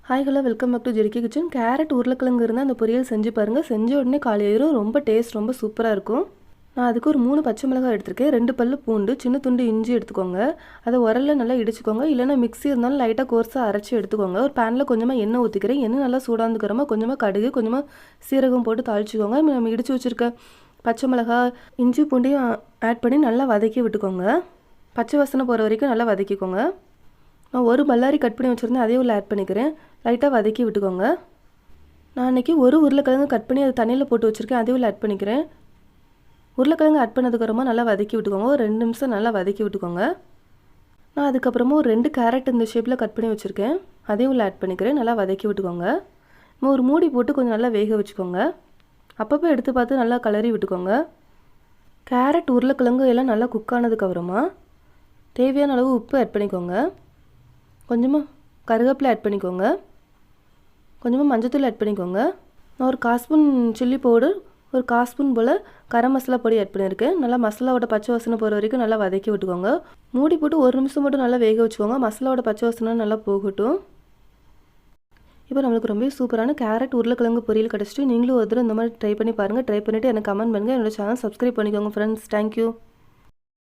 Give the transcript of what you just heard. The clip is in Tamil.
Hi hello welcome back to ஜெரிக்கி கிச்சன். கேரட் உருளைக்கிழங்கு இருந்தால் அந்த பொரியல் செஞ்சு பாருங்கள். செஞ்ச உடனே காலையிலும் ரொம்ப டேஸ்ட் ரொம்ப சூப்பராக இருக்கும். நான் அதுக்கு ஒரு 3 பச்சை மிளகாய் எடுத்திருக்கேன். 2 பல்லு பூண்டு, சின்ன துண்டு இஞ்சி எடுத்துக்கோங்க. அதை உரலில் நல்லா இடிச்சுக்கோங்க. இல்லைனா மிக்ஸி இருந்தாலும் லைட்டாக கோர்ஸாக அரைச்சி எடுத்துக்கோங்க. ஒரு பேனில் கொஞ்சமாக எண்ணெய் ஊற்றிக்கிறேன். எண்ணெய் நல்லா சூடாந்துக்கிறோமா கொஞ்சமாக கடுகு, கொஞ்சமாக சீரகம் போட்டு தாளிச்சிக்கோங்க. நம்ம இடித்து வச்சுருக்க பச்சை மிளகாய், இஞ்சி பூண்டையும் ஆட் பண்ணி நல்லா வதக்கி விட்டுக்கோங்க. பச்சை வாசனை போகிற வரைக்கும் நல்லா வதக்கிக்கோங்க. நான் ஒரு பல்லாரி கட் பண்ணி வச்சுருந்தேன், அதையும் உள்ள ஆட் பண்ணிக்கிறேன். லைட்டாக வதக்கி விட்டுக்கோங்க. நான் அன்றைக்கி ஒரு உருளைக்கிழங்கு கட் பண்ணி அதை தண்ணியில் போட்டு வச்சுருக்கேன், அதையும் உள்ள ஆட் பண்ணிக்கிறேன். உருளைக்கிழங்கு ஆட் பண்ணதுக்கப்புறமா நல்லா வதக்கி விட்டுக்கோங்க. ஒரு 2 நிமிஷம் நல்லா வதக்கி விட்டுக்கோங்க. நான் அதுக்கப்புறமா ஒரு 2 கேரட் இந்த ஷேப்பில் கட் பண்ணி வச்சுருக்கேன், அதையும் உள்ள ஆட் பண்ணிக்கிறேன். நல்லா வதக்கி விட்டுக்கோங்க. ஒரு மூடி போட்டு கொஞ்சம் நல்லா வேக வச்சுக்கோங்க. அப்பப்போ எடுத்து பார்த்து நல்லா கலரி விட்டுக்கோங்க. கேரட் உருளைக்கிழங்கு எல்லாம் நல்லா குக் ஆனதுக்கப்புறமா தேவையான அளவு உப்பு ஆட் பண்ணிக்கோங்க. கொஞ்சமாக கருவேப்பிலை ஆட் பண்ணிக்கோங்க. கொஞ்சமாக மஞ்சத்தூள் ஆட் பண்ணிக்கோங்க. நான் ஒரு 1/4 ஸ்பூன் சில்லி பவுடர், ஒரு 1/4 ஸ்பூன் போல் கரம் மசாலா பொடி ஆட் பண்ணியிருக்கேன். நல்லா மசாலாவோட பச்சை வாசனை போகிற வரைக்கும் நல்லா வதக்கி விட்டுக்கோங்க. மூடி போட்டு 1 நிமிஷம் மட்டும் நல்லா வேக வச்சுக்கோங்க. மசாலாவோட பச்சை வாசனை நல்லா போகட்டும். இப்போ நம்மளுக்கு ரொம்ப சூப்பரான கேரட் உருளைக்கிழங்கு பொரியல் கிடச்சிட்டு, நீங்களும் ஒரு தடவை இந்த மாதிரி ட்ரை பண்ணி பாருங்கள். ட்ரை பண்ணிவிட்டு எனக்கு கமெண்ட் பண்ணுங்கள். என்னோடய சேனல் சப்ஸ்கிரைப் பண்ணிக்கோங்க ஃப்ரெண்ட்ஸ். தேங்க்யூ.